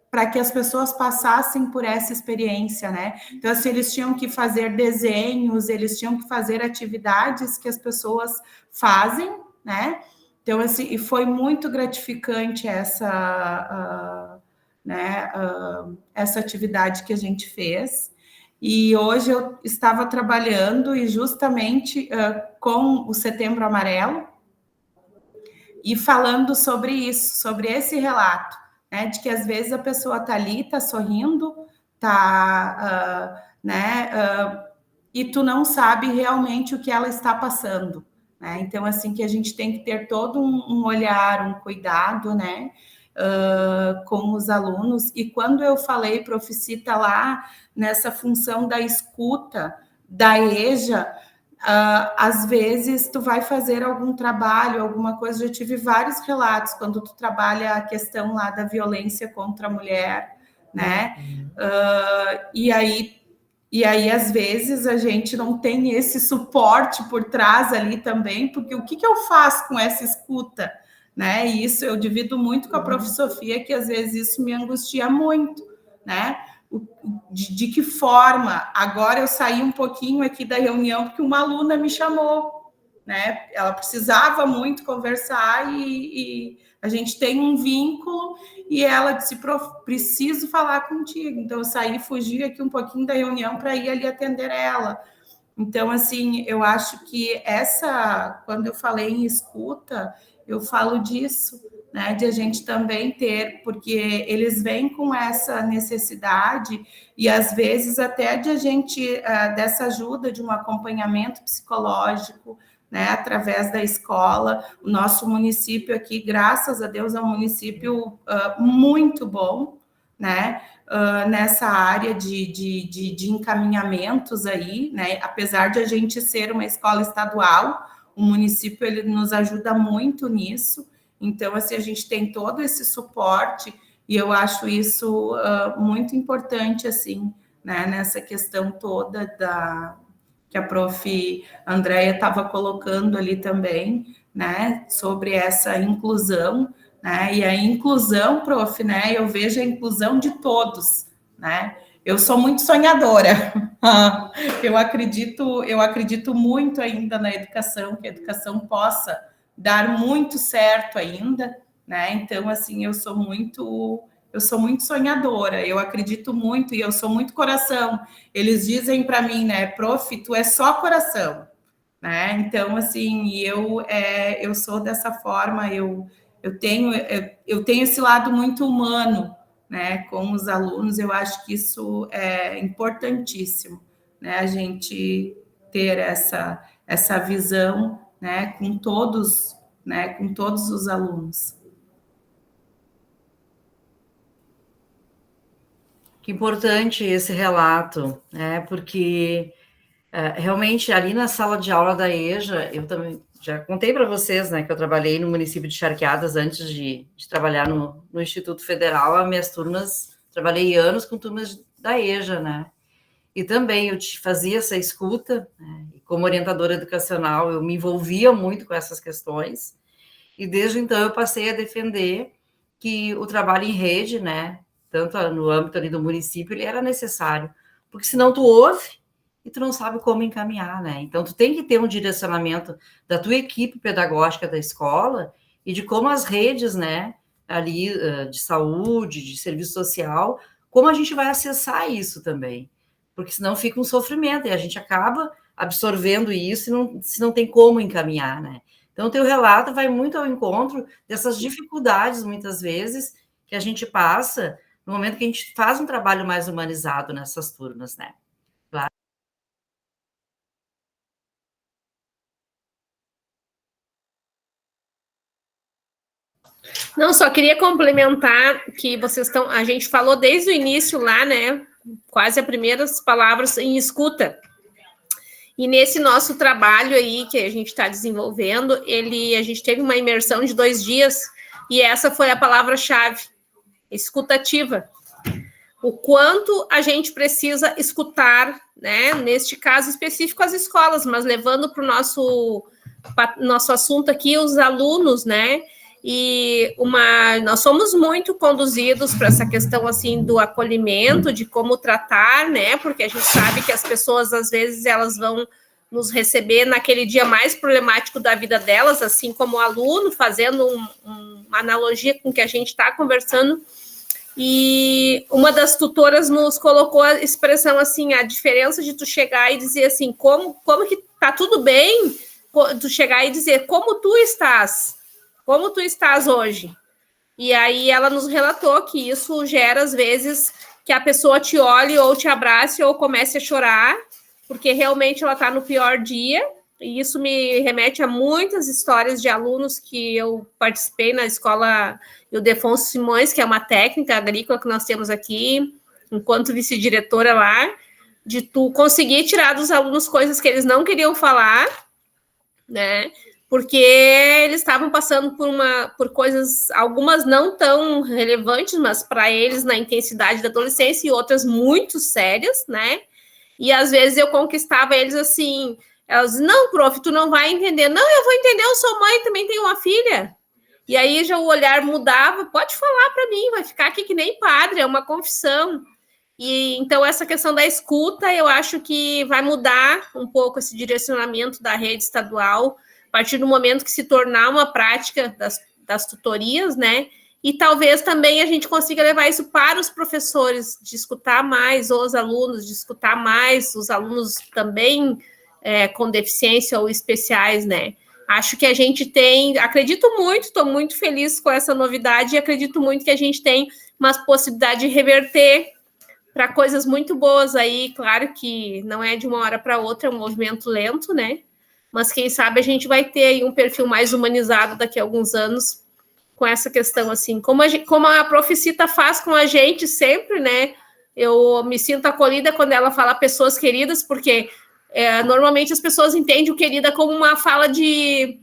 S4: para que as pessoas passassem por essa experiência, né? Então, assim, eles tinham que fazer desenhos, eles tinham que fazer atividades que as pessoas fazem, né? Então, assim, e foi muito gratificante essa atividade que a gente fez. E hoje eu estava trabalhando e justamente com o Setembro Amarelo e falando sobre isso, sobre esse relato, né, de que às vezes a pessoa está ali, está sorrindo, e tu não sabe realmente o que ela está passando, né? Então, assim, que a gente tem que ter todo um olhar, um cuidado, né, com os alunos. E quando eu falei, Proficita, lá nessa função da escuta, da EJA, às vezes tu vai fazer algum trabalho, alguma coisa. Eu tive vários relatos quando tu trabalha a questão lá da violência contra a mulher, né? E aí, às vezes, a gente não tem esse suporte por trás ali também, porque o que eu faço com essa escuta? Né? E isso eu divido muito com a Prof. Sofia, que às vezes isso me angustia muito, né? De que forma? Agora eu saí um pouquinho aqui da reunião porque uma aluna me chamou, né? Ela precisava muito conversar e a gente tem um vínculo, e ela disse: Prof, preciso falar contigo. Então eu saí, fugi aqui um pouquinho da reunião para ir ali atender ela. Então, assim, eu acho que quando eu falei em escuta, eu falo disso, né, de a gente também ter, porque eles vêm com essa necessidade, e às vezes até de a gente, dessa ajuda, de um acompanhamento psicológico, né, através da escola. O nosso município aqui, graças a Deus, é um município muito bom, né, nessa área de encaminhamentos aí, né, apesar de a gente ser uma escola estadual, o município ele nos ajuda muito nisso. Então, assim, a gente tem todo esse suporte, e eu acho isso muito importante, assim, né, nessa questão toda que a prof. Andréia estava colocando ali também, né, sobre essa inclusão, né, e a inclusão, prof, né, eu vejo a inclusão de todos, né. Eu sou muito sonhadora, eu acredito muito ainda na educação, que a educação possa dar muito certo ainda, né? Então, assim, eu sou muito sonhadora, eu acredito muito, e eu sou muito coração. Eles dizem para mim, né, prof, tu é só coração, né? Então, assim, eu sou dessa forma, eu tenho esse lado muito humano, né, com os alunos. Eu acho que isso é importantíssimo, né, a gente ter essa visão, né, com todos os alunos.
S1: Que importante esse relato, né? Porque Realmente, ali na sala de aula da EJA, eu também já contei para vocês, né, que eu trabalhei no município de Charqueadas antes de trabalhar no Instituto Federal. As minhas turmas, trabalhei anos com turmas da EJA, né? E também eu fazia essa escuta, né, e como orientadora educacional, eu me envolvia muito com essas questões, e desde então eu passei a defender que o trabalho em rede, né, tanto no âmbito ali do município, ele era necessário, porque senão tu ouve e tu não sabe como encaminhar, né? Então tu tem que ter um direcionamento da tua equipe pedagógica da escola e de como as redes, né, ali de saúde, de serviço social, como a gente vai acessar isso também, porque senão fica um sofrimento e a gente acaba absorvendo isso se não tem como encaminhar, né? Então, o teu relato vai muito ao encontro dessas dificuldades, muitas vezes, que a gente passa no momento que a gente faz um trabalho mais humanizado nessas turmas, né? Claro.
S5: Não, só queria complementar que vocês estão. A gente falou desde o início lá, né? Quase as primeiras palavras em escuta. E nesse nosso trabalho aí que a gente está desenvolvendo, a gente teve uma imersão de 2 dias e essa foi a palavra-chave, escutativa. O quanto a gente precisa escutar, né? Neste caso específico, as escolas, mas levando para o nosso assunto aqui, os alunos, né? E nós somos muito conduzidos para essa questão assim do acolhimento, de como tratar, né? Porque a gente sabe que as pessoas às vezes elas vão nos receber naquele dia mais problemático da vida delas, assim como o aluno, fazendo uma analogia com o que a gente está conversando. E uma das tutoras nos colocou a expressão assim, a diferença de tu chegar e dizer assim, como que tá tudo bem, tu chegar e dizer como tu estás hoje. E aí ela nos relatou que isso gera, às vezes, que a pessoa te olhe ou te abrace ou comece a chorar, porque realmente ela está no pior dia. E isso me remete a muitas histórias de alunos que eu participei na escola Ildefonso Simões, que é uma técnica agrícola que nós temos aqui, enquanto vice-diretora lá, de tu conseguir tirar dos alunos coisas que eles não queriam falar, né? Porque eles estavam passando por coisas, algumas não tão relevantes, mas para eles na intensidade da adolescência, e outras muito sérias, né? E às vezes eu conquistava eles assim, elas diziam, não, prof, tu não vai entender. Não, eu vou entender, eu sou mãe, também tenho uma filha. E aí já o olhar mudava, pode falar para mim, vai ficar aqui que nem padre, é uma confissão. E então essa questão da escuta, eu acho que vai mudar um pouco esse direcionamento da rede estadual, a partir do momento que se tornar uma prática das tutorias, né? E talvez também a gente consiga levar isso para os professores, de escutar mais os alunos, de escutar mais os alunos também com deficiência ou especiais, né? Acho que a gente tem, acredito muito, estou muito feliz com essa novidade e acredito muito que a gente tem uma possibilidade de reverter para coisas muito boas aí. Claro que não é de uma hora para outra, é um movimento lento, né? Mas quem sabe a gente vai ter aí um perfil mais humanizado daqui a alguns anos com essa questão, assim, como a Proficita faz com a gente sempre, né? Eu me sinto acolhida quando ela fala pessoas queridas, porque normalmente as pessoas entendem o querida como uma fala de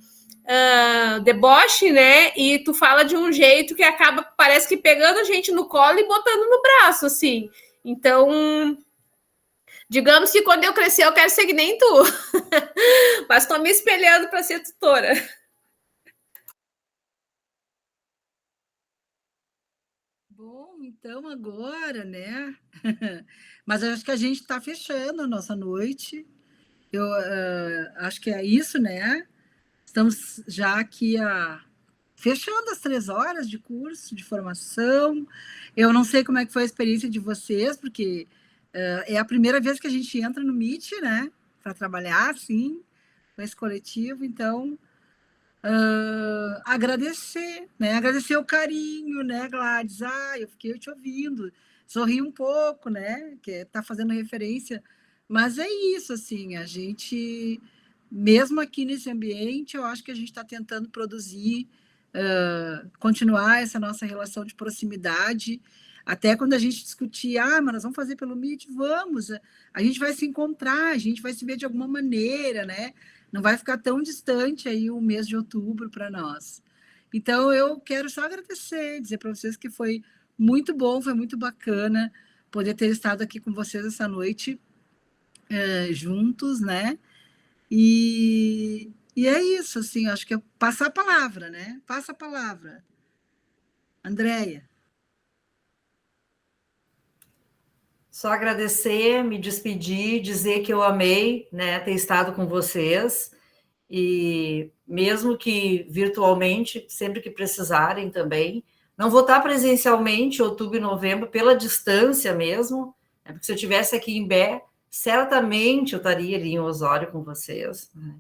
S5: deboche, né? E tu fala de um jeito que acaba, parece que pegando a gente no colo e botando no braço, assim. Então, digamos que quando eu crescer eu quero ser que nem tu, mas estou me espelhando para ser tutora.
S2: Bom, então agora, né? Mas acho que a gente está fechando a nossa noite. Eu acho que é isso, né? Estamos já aqui fechando as 3 horas de curso, de formação. Eu não sei como é que foi a experiência de vocês, porque é a primeira vez que a gente entra no Meet, né? Para trabalhar, assim, com esse coletivo. Então, agradecer, né? Agradecer o carinho, né, Gladys? Eu fiquei te ouvindo, sorri um pouco, né? Que tá fazendo referência, mas é isso, assim, a gente, mesmo aqui nesse ambiente, eu acho que a gente está tentando produzir, continuar essa nossa relação de proximidade. Até quando a gente discutia, mas nós vamos fazer pelo Meet, vamos, a gente vai se encontrar, a gente vai se ver de alguma maneira, né? Não vai ficar tão distante aí o mês de outubro para nós. Então, eu quero só agradecer, dizer para vocês que foi muito bom, foi muito bacana poder ter estado aqui com vocês essa noite, juntos, né? E é isso, assim, acho que é passar a palavra, né? Passa a palavra. Andréia.
S1: Só agradecer, me despedir, dizer que eu amei, né, ter estado com vocês, e mesmo que virtualmente, sempre que precisarem também. Não vou estar presencialmente, outubro e novembro, pela distância mesmo, né, porque se eu estivesse aqui em Bé, certamente eu estaria ali em Osório com vocês. Né?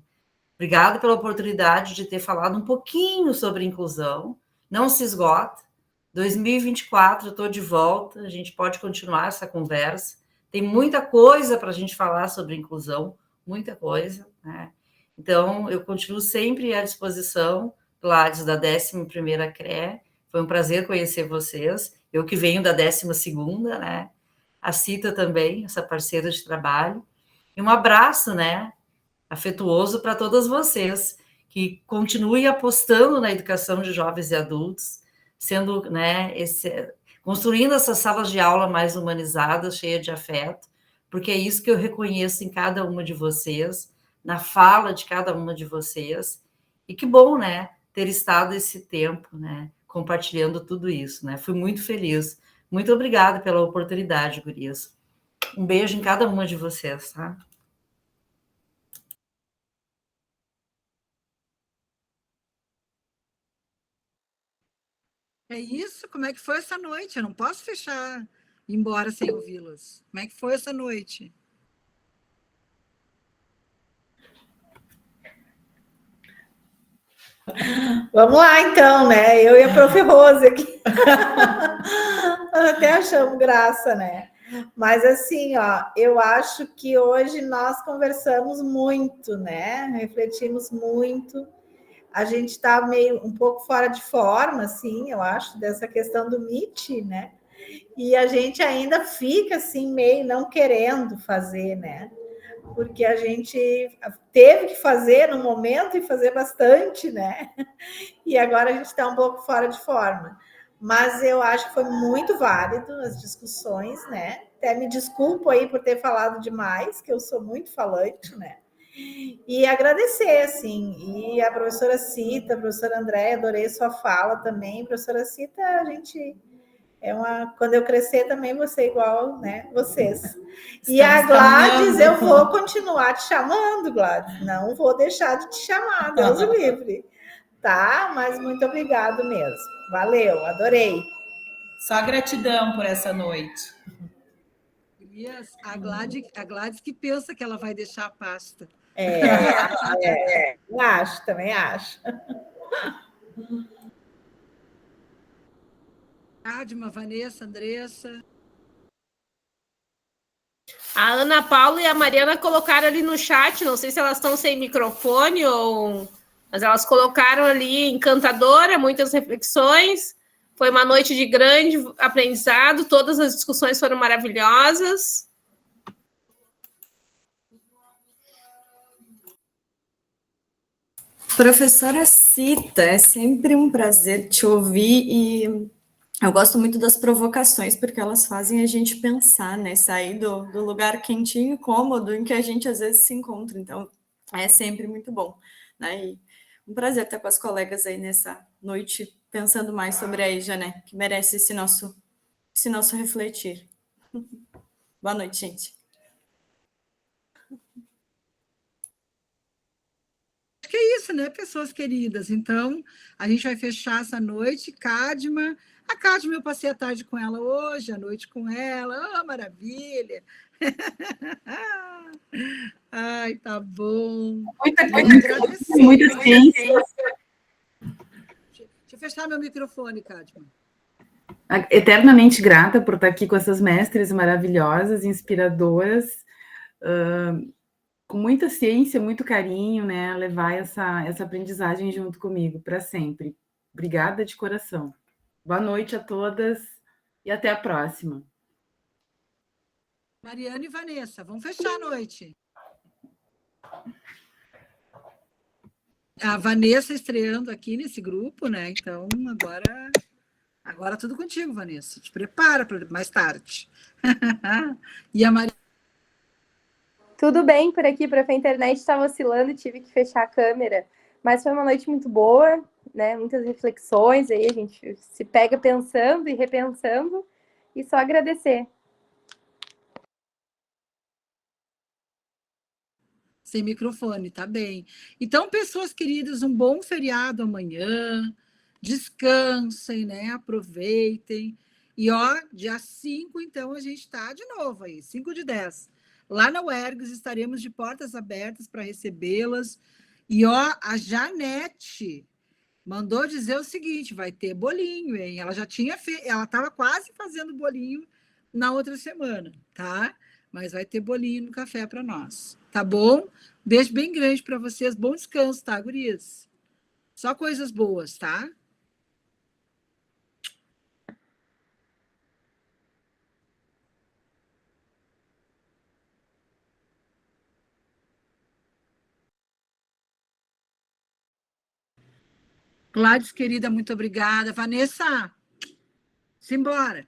S1: Obrigada pela oportunidade de ter falado um pouquinho sobre inclusão. Não se esgota. 2024 eu estou de volta, a gente pode continuar essa conversa. Tem muita coisa para a gente falar sobre inclusão, muita coisa, né? Então, eu continuo sempre à disposição, Gladys, da 11ª CRE. Foi um prazer conhecer vocês. Eu que venho da 12ª, né? A Cita também, essa parceira de trabalho. E um abraço, né? Afetuoso para todas vocês, que continuem apostando na educação de jovens e adultos, sendo, né, construindo essas salas de aula mais humanizadas, cheias de afeto, porque é isso que eu reconheço em cada uma de vocês, na fala de cada uma de vocês, e que bom, né, ter estado esse tempo, né, compartilhando tudo isso, né, fui muito feliz. Muito obrigada pela oportunidade, gurias. Um beijo em cada uma de vocês, tá?
S2: É isso? Como é que foi essa noite? Eu não posso fechar e ir embora sem ouvi-las. Como é que foi essa noite?
S3: Vamos lá, então, né? Eu e a Prof. Rose aqui. Até achamos graça, né? Mas, assim, ó, eu acho que hoje nós conversamos muito, né? Refletimos muito. A gente está meio um pouco fora de forma, assim, eu acho, dessa questão do Meet, né? E a gente ainda fica, assim, meio não querendo fazer, né? Porque a gente teve que fazer no momento e fazer bastante, né? E agora a gente está um pouco fora de forma. Mas eu acho que foi muito válido as discussões, né? Até me desculpo aí por ter falado demais, que eu sou muito falante, né? E agradecer, assim, e a professora Cita, a professora Andréia, adorei sua fala também. Professora Cita, a gente quando eu crescer também vou ser igual, né, vocês. E a Gladys, eu vou continuar te chamando, Gladys, não vou deixar de te chamar, Deus o livre, tá? Mas muito obrigado mesmo, valeu, adorei.
S4: Só gratidão por essa noite.
S2: A Gladys que pensa que ela vai deixar a pasta.
S3: Também acho.
S2: Adma, Vanessa, Andressa.
S5: A Ana Paula e a Mariana colocaram ali no chat, não sei se elas estão sem microfone mas elas colocaram ali encantadora, muitas reflexões. Foi uma noite de grande aprendizado, todas as discussões foram maravilhosas.
S6: Professora Cita, é sempre um prazer te ouvir e eu gosto muito das provocações porque elas fazem a gente pensar, né? Sair do lugar quentinho e cômodo em que a gente às vezes se encontra. Então, é sempre muito bom, né? E um prazer estar com as colegas aí nessa noite pensando mais sobre a EJA, né? Que merece esse nosso refletir. Boa noite, gente.
S2: Acho que é isso, né, pessoas queridas? Então, a gente vai fechar essa noite. Cadma. A Cadma, eu passei a tarde com ela hoje, a noite com ela. Oh, maravilha! Ai, tá bom.
S7: Muita ciência.
S2: Deixa eu fechar meu microfone, Cadma.
S7: Eternamente grata por estar aqui com essas mestres maravilhosas, inspiradoras, com muita ciência, muito carinho, né? Levar essa aprendizagem junto comigo para sempre. Obrigada de coração. Boa noite a todas. e até a próxima.
S2: Mariana e Vanessa, vamos fechar a noite. A Vanessa estreando aqui nesse grupo, né? Então, agora tudo contigo, Vanessa. Te prepara para mais tarde. E a Maria...
S8: Tudo bem por aqui, a internet estava oscilando, tive que fechar a câmera, mas foi uma noite muito boa, né? Muitas reflexões aí, a gente se pega pensando e repensando, e só agradecer.
S2: Sem microfone, tá bem. Então, pessoas queridas, um bom feriado amanhã, descansem, né? Aproveitem. E, ó, dia 5, então, a gente está de novo aí, 5/10. Lá na UERGS estaremos de portas abertas para recebê-las. E, ó, a Janete mandou dizer o seguinte, vai ter bolinho, hein? Ela já tinha ela estava quase fazendo bolinho na outra semana, tá? Mas vai ter bolinho no café para nós, tá bom? Beijo bem grande para vocês, bom descanso, tá, gurias? Só coisas boas, tá? Gladys, querida, muito obrigada. Vanessa, simbora.